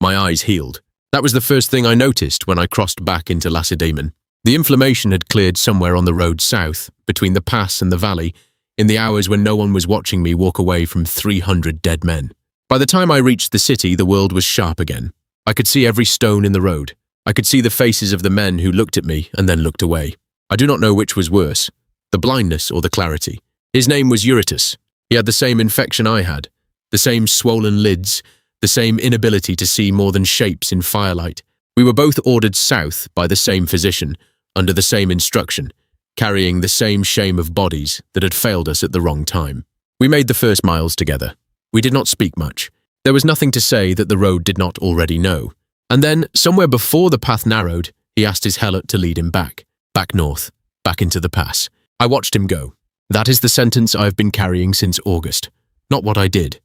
My eyes healed. That was the first thing I noticed when I crossed back into Lacedaemon. The inflammation had cleared somewhere on the road south, between the pass and the valley, in the hours when no one was watching me walk away from 300 dead men. By the time I reached the city, the world was sharp again. I could see every stone in the road. I could see the faces of the men who looked at me and then looked away. I do not know which was worse, the blindness or the clarity. His name was Eurytus. He had the same infection I had, the same swollen lids, the same inability to see more than shapes in firelight. We were both ordered south by the same physician, under the same instruction, carrying the same shame of bodies that had failed us at the wrong time. We made the first miles together. We did not speak much. There was nothing to say that the road did not already know. And then, somewhere before the path narrowed, he asked his helot to lead him back north, back into the pass. I watched him go. That is the sentence I have been carrying since August. Not what I did,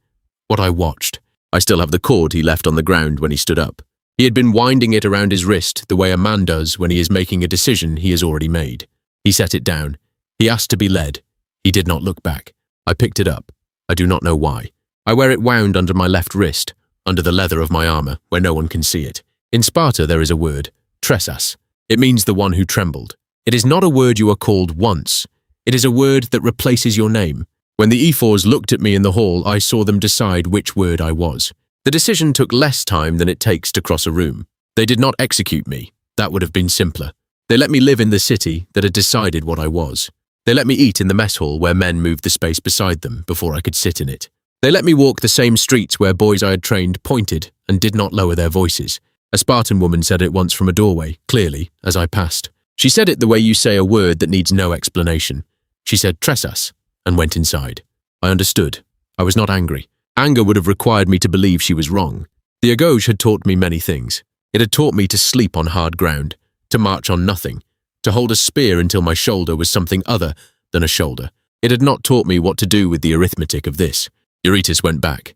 what I watched. I still have the cord he left on the ground when he stood up. He had been winding it around his wrist the way a man does when he is making a decision he has already made. He set it down. He asked to be led. He did not look back. I picked it up. I do not know why. I wear it wound under my left wrist, under the leather of my armor, where no one can see it. In Sparta there is a word, tresas. It means the one who trembled. It is not a word you are called once. It is a word that replaces your name. When the ephors looked at me in the hall, I saw them decide which word I was. The decision took less time than it takes to cross a room. They did not execute me. That would have been simpler. They let me live in the city that had decided what I was. They let me eat in the mess hall where men moved the space beside them before I could sit in it. They let me walk the same streets where boys I had trained pointed and did not lower their voices. A Spartan woman said it once from a doorway, clearly, as I passed. She said it the way you say a word that needs no explanation. She said tresas and went inside. I understood. I was not angry. Anger would have required me to believe she was wrong. The Agauge had taught me many things. It had taught me to sleep on hard ground, to march on nothing, to hold a spear until my shoulder was something other than a shoulder. It had not taught me what to do with the arithmetic of this. Eurytus went back.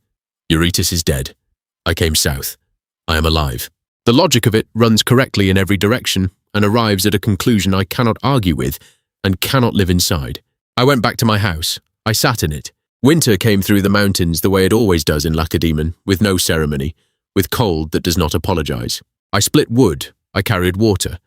Eurytus is dead. I came south. I am alive. The logic of it runs correctly in every direction and arrives at a conclusion I cannot argue with and cannot live inside. I went back to my house. I sat in it. Winter came through the mountains the way it always does in Lacedaemon, with no ceremony, with cold that does not apologize. I split wood. I carried water.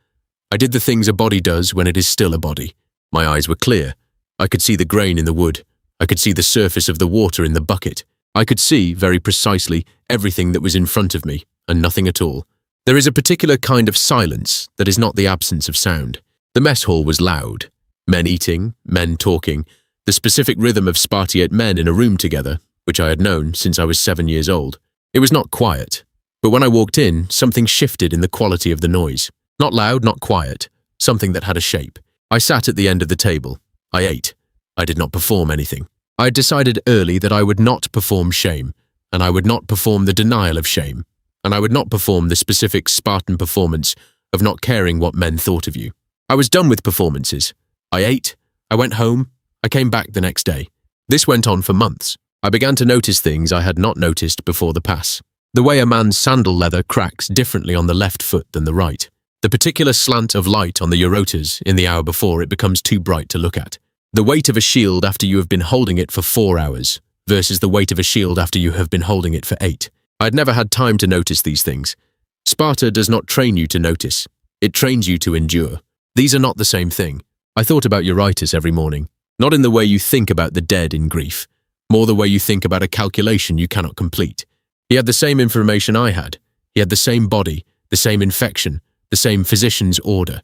I did the things a body does when it is still a body. My eyes were clear. I could see the grain in the wood. I could see the surface of the water in the bucket. I could see, very precisely, everything that was in front of me, and nothing at all. There is a particular kind of silence that is not the absence of sound. The mess hall was loud. Men eating, men talking, the specific rhythm of Spartiate men in a room together, which I had known since I was 7 years old. It was not quiet, but when I walked in, something shifted in the quality of the noise. Not loud, not quiet, something that had a shape. I sat at the end of the table. I ate. I did not perform anything. I had decided early that I would not perform shame, and I would not perform the denial of shame, and I would not perform the specific Spartan performance of not caring what men thought of you. I was done with performances. I ate. I went home. I came back the next day. This went on for months. I began to notice things I had not noticed before the pass. The way a man's sandal leather cracks differently on the left foot than the right. The particular slant of light on the Eurytus in the hour before it becomes too bright to look at. The weight of a shield after you have been holding it for 4 hours versus the weight of a shield after you have been holding it for 8. I had never had time to notice these things. Sparta does not train you to notice. It trains you to endure. These are not the same thing. I thought about Eurytus every morning. Not in the way you think about the dead in grief, more the way you think about a calculation you cannot complete. He had the same information I had. He had the same body, the same infection, the same physician's order.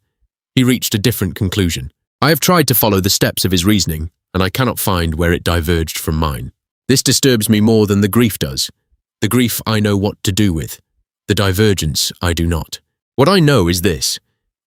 He reached a different conclusion. I have tried to follow the steps of his reasoning, and I cannot find where it diverged from mine. This disturbs me more than the grief does. The grief I know what to do with. The divergence I do not. What I know is this.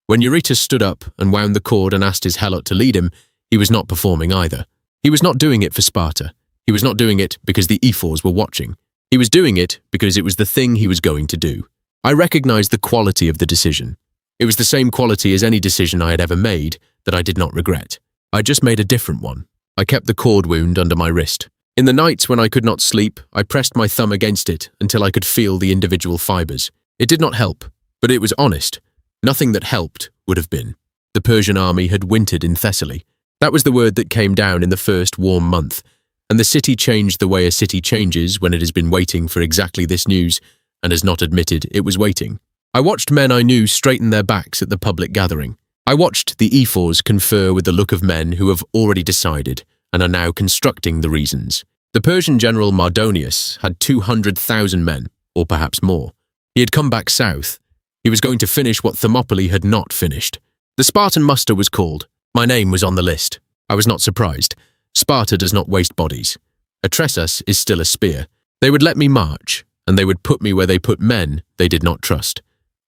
When Eurytus stood up and wound the cord and asked his helot to lead him, he was not performing either. He was not doing it for Sparta. He was not doing it because the ephors were watching. He was doing it because it was the thing he was going to do. I recognized the quality of the decision. It was the same quality as any decision I had ever made that I did not regret. I just made a different one. I kept the cord wound under my wrist. In the nights when I could not sleep, I pressed my thumb against it until I could feel the individual fibers. It did not help, but it was honest. Nothing that helped would have been. The Persian army had wintered in Thessaly. That was the word that came down in the first warm month, and the city changed the way a city changes when it has been waiting for exactly this news and has not admitted it was waiting. I watched men I knew straighten their backs at the public gathering. I watched the ephors confer with the look of men who have already decided and are now constructing the reasons. The Persian general Mardonius had 200,000 men, or perhaps more. He had come back south. He was going to finish what Thermopylae had not finished. The Spartan muster was called. My name was on the list. I was not surprised. Sparta does not waste bodies. A tresas is still a spear. They would let me march, and they would put me where they put men they did not trust.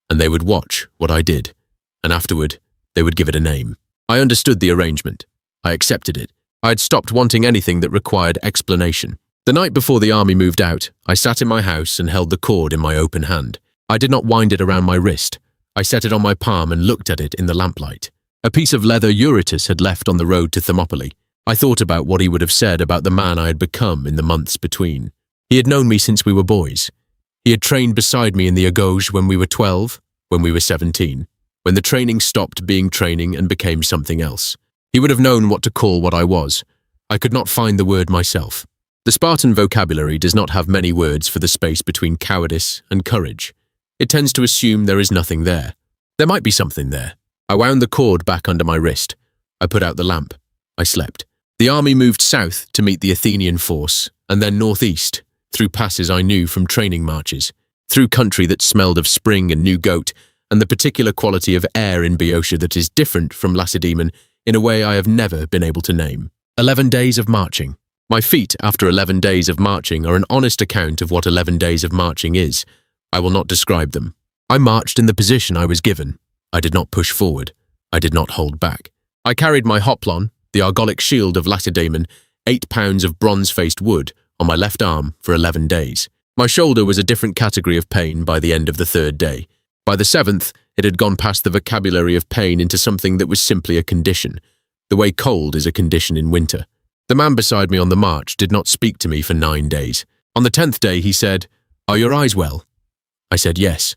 And they would watch what I did. And afterward, they would give it a name. I understood the arrangement. I accepted it. I had stopped wanting anything that required explanation. The night before the army moved out, I sat in my house and held the cord in my open hand. I did not wind it around my wrist. I set it on my palm and looked at it in the lamplight. A piece of leather Eurytus had left on the road to Thermopylae. I thought about what he would have said about the man I had become in the months between. He had known me since we were boys. He had trained beside me in the Agauge when we were 12, when we were 17, when the training stopped being training and became something else. He would have known what to call what I was. I could not find the word myself. The Spartan vocabulary does not have many words for the space between cowardice and courage. It tends to assume there is nothing there. There might be something there. I wound the cord back under my wrist. I put out the lamp. I slept. The army moved south to meet the Athenian force, and then northeast, through passes I knew from training marches, through country that smelled of spring and new goat, and the particular quality of air in Boeotia that is different from Lacedaemon in a way I have never been able to name. 11 days of marching. My feet after 11 days of marching are an honest account of what 11 days of marching is. I will not describe them. I marched in the position I was given. I did not push forward. I did not hold back. I carried my hoplon, the argolic shield of Lacedaemon, 8 pounds of bronze-faced wood, on my left arm for 11 days. My shoulder was a different category of pain by the end of the 3rd day. By the 7th, it had gone past the vocabulary of pain into something that was simply a condition, the way cold is a condition in winter. The man beside me on the march did not speak to me for 9 days. On the 10th day, he said, "Are your eyes well?" I said yes.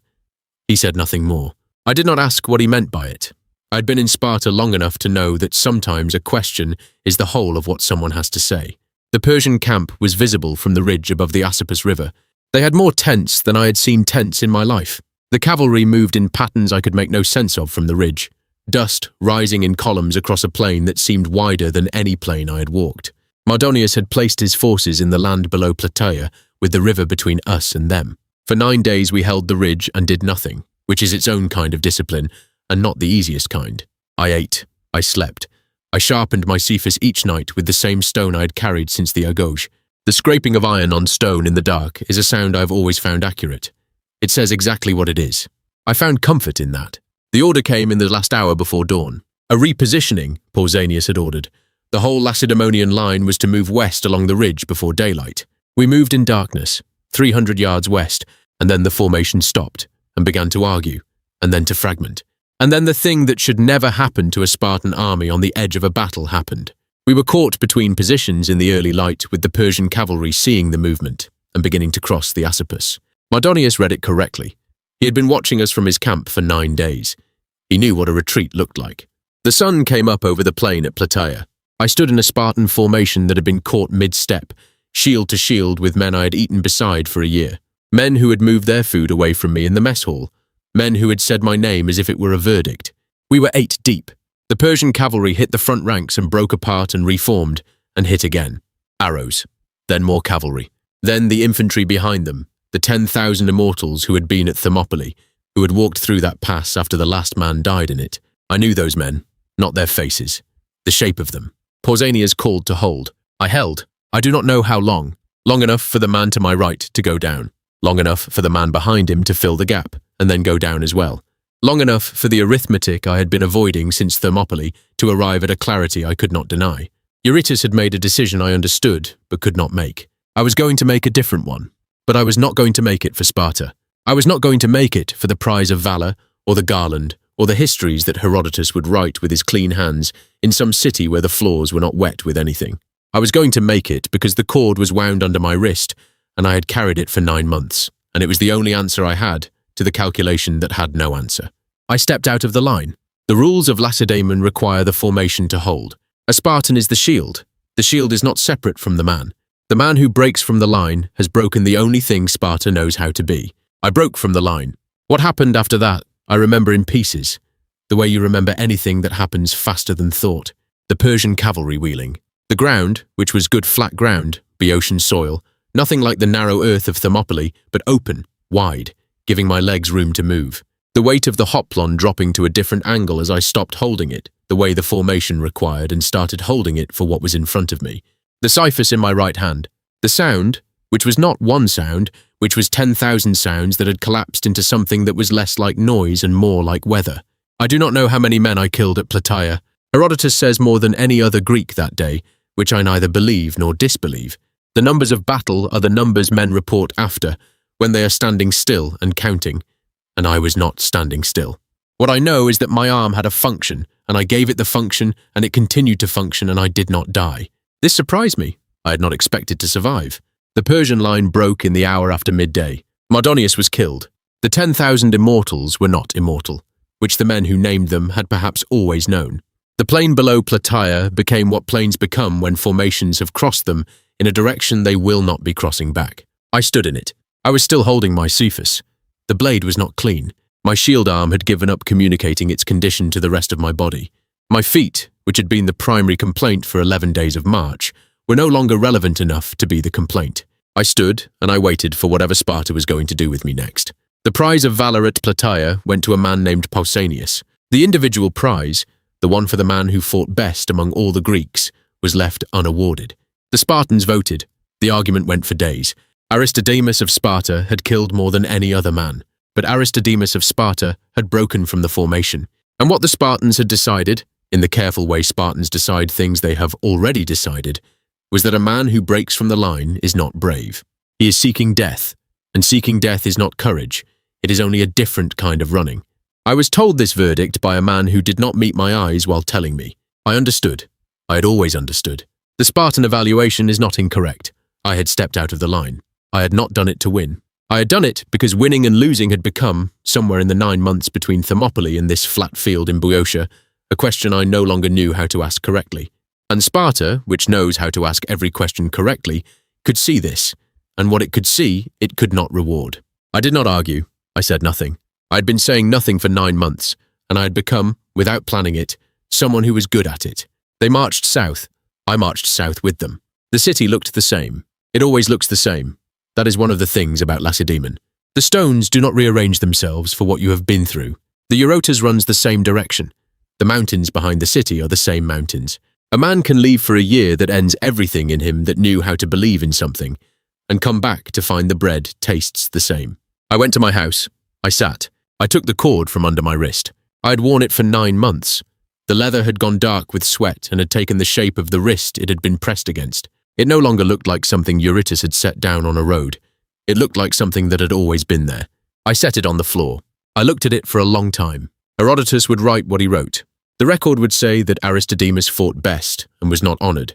He said nothing more. I did not ask what he meant by it. I had been in Sparta long enough to know that sometimes a question is the whole of what someone has to say. The Persian camp was visible from the ridge above the Asopus River. They had more tents than I had seen tents in my life. The cavalry moved in patterns I could make no sense of from the ridge, dust rising in columns across a plain that seemed wider than any plain I had walked. Mardonius had placed his forces in the land below Plataea, with the river between us and them. For 9 days we held the ridge and did nothing, which is its own kind of discipline, and not the easiest kind. I ate. I slept. I sharpened my Cephas each night with the same stone I had carried since the Agauge. The scraping of iron on stone in the dark is a sound I have always found accurate. It says exactly what it is. I found comfort in that. The order came in the last hour before dawn. A repositioning, Pausanias had ordered. The whole Lacedaemonian line was to move west along the ridge before daylight. We moved in darkness, 300 yards west, and then the formation stopped and began to argue, and then to fragment. And then the thing that should never happen to a Spartan army on the edge of a battle happened. We were caught between positions in the early light with the Persian cavalry seeing the movement and beginning to cross the Asopus. Mardonius read it correctly. He had been watching us from his camp for 9 days. He knew what a retreat looked like. The sun came up over the plain at Plataea. I stood in a Spartan formation that had been caught mid-step, shield to shield with men I had eaten beside for a year. Men who had moved their food away from me in the mess hall. Men who had said my name as if it were a verdict. We were 8 deep. The Persian cavalry hit the front ranks and broke apart and reformed, and hit again. Arrows. Then more cavalry. Then the infantry behind them, the 10,000 immortals who had been at Thermopylae, who had walked through that pass after the last man died in it. I knew those men, not their faces. The shape of them. Pausanias called to hold. I held. I do not know how long. Long enough for the man to my right to go down. Long enough for the man behind him to fill the gap, and then go down as well. Long enough for the arithmetic I had been avoiding since Thermopylae to arrive at a clarity I could not deny. Eurytus had made a decision I understood, but could not make. I was going to make a different one, but I was not going to make it for Sparta. I was not going to make it for the prize of valor, or the garland, or the histories that Herodotus would write with his clean hands in some city where the floors were not wet with anything. I was going to make it because the cord was wound under my wrist, and I had carried it for 9 months, and it was the only answer I had to the calculation that had no answer. I stepped out of the line. The rules of Lacedaemon require the formation to hold. A Spartan is the shield. The shield is not separate from the man. The man who breaks from the line has broken the only thing Sparta knows how to be. I broke from the line. What happened after that, I remember in pieces, the way you remember anything that happens faster than thought. The Persian cavalry wheeling. The ground, which was good flat ground, Boeotian soil, nothing like the narrow earth of Thermopylae, but open, wide, giving my legs room to move. The weight of the hoplon dropping to a different angle as I stopped holding it, the way the formation required, and started holding it for what was in front of me. The cyphus in my right hand. The sound, which was not one sound, which was 10,000 sounds that had collapsed into something that was less like noise and more like weather. I do not know how many men I killed at Plataea. Herodotus says more than any other Greek that day, which I neither believe nor disbelieve. The numbers of battle are the numbers men report after, when they are standing still and counting, and I was not standing still. What I know is that my arm had a function, and I gave it the function, and it continued to function, and I did not die. This surprised me. I had not expected to survive. The Persian line broke in the hour after midday. Mardonius was killed. The 10,000 immortals were not immortal, which the men who named them had perhaps always known. The plain below Plataea became what plains become when formations have crossed them in a direction they will not be crossing back. I stood in it. I was still holding my cyphus. The blade was not clean. My shield arm had given up communicating its condition to the rest of my body. My feet, which had been the primary complaint for 11 days of march, were no longer relevant enough to be the complaint. I stood and I waited for whatever Sparta was going to do with me next. The prize of valor at Plataea went to a man named Pausanias. The individual prize, the one for the man who fought best among all the Greeks, was left unawarded. The Spartans voted. The argument went for days. Aristodemus of Sparta had killed more than any other man, but Aristodemus of Sparta had broken from the formation. And what the Spartans had decided, in the careful way Spartans decide things they have already decided, was that a man who breaks from the line is not brave. He is seeking death, and seeking death is not courage. It is only a different kind of running. I was told this verdict by a man who did not meet my eyes while telling me. I understood. I had always understood. The Spartan evaluation is not incorrect. I had stepped out of the line. I had not done it to win. I had done it because winning and losing had become, somewhere in the 9 months between Thermopylae and this flat field in Boeotia, a question I no longer knew how to ask correctly. And Sparta, which knows how to ask every question correctly, could see this, and what it could see, it could not reward. I did not argue. I said nothing. I had been saying nothing for 9 months, and I had become, without planning it, someone who was good at it. They marched south. I marched south with them. The city looked the same. It always looks the same. That is one of the things about Lacedaemon. The stones do not rearrange themselves for what you have been through. The Eurytus runs the same direction. The mountains behind the city are the same mountains. A man can leave for a year that ends everything in him that knew how to believe in something, and come back to find the bread tastes the same. I went to my house. I sat. I took the cord from under my wrist. I had worn it for 9 months. The leather had gone dark with sweat and had taken the shape of the wrist it had been pressed against. It no longer looked like something Eurytus had set down on a road. It looked like something that had always been there. I set it on the floor. I looked at it for a long time. Herodotus would write what he wrote. The record would say that Aristodemus fought best and was not honored,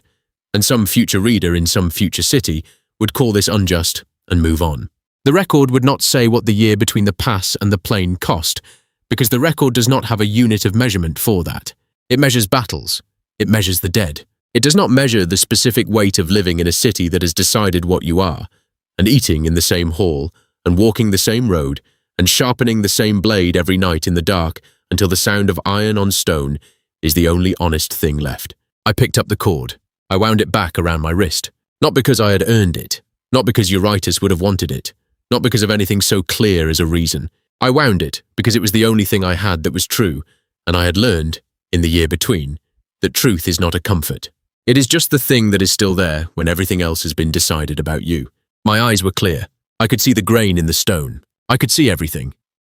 and some future reader in some future city would call this unjust and move on. The record would not say what the year between the pass and the plain cost, because the record does not have a unit of measurement for that. It measures battles. It measures the dead. It does not measure the specific weight of living in a city that has decided what you are, and eating in the same hall, and walking the same road, and sharpening the same blade every night in the dark until the sound of iron on stone is the only honest thing left. I picked up the cord. I wound it back around my wrist, not because I had earned it, not because Eurytus would have wanted it, not because of anything so clear as a reason. I wound it because it was the only thing I had that was true, and I had learned, in the year between, that truth is not a comfort. It is just the thing that is still there when everything else has been decided about you. My eyes were clear. I could see the grain in the stone. I could see everything.